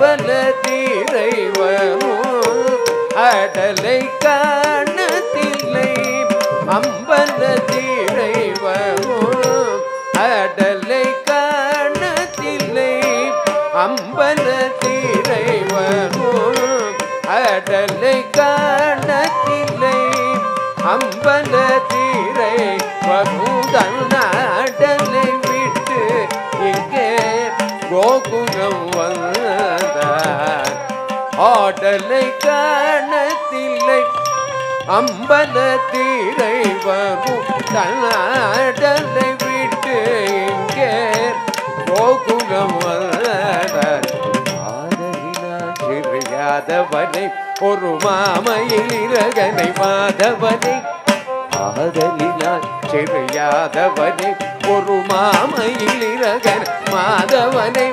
அம்பல தீரைவனும் அடலை காணத்தில்லை அம்பல தீரைவனும் அடலை காணத்தில்லை அம்பல தீரைவனும் அடலை காணத்தில்லை அம்பல தீரைவனும் அடலை விட்டு இங்கே கோகுலம் வந்தார் ஆடலை காணத்தில்லை அம்பல தீரைவனும் ஆடலை விட்டு இங்கே கோகுலம் வந்தார் ஆதலினால் சிறியாதவனை ஒரு மாமையில் இரகனை மாதவனை ஆதலினால் சிறியாதவனை ஒரு மாமையில் இரகன் மாதவனை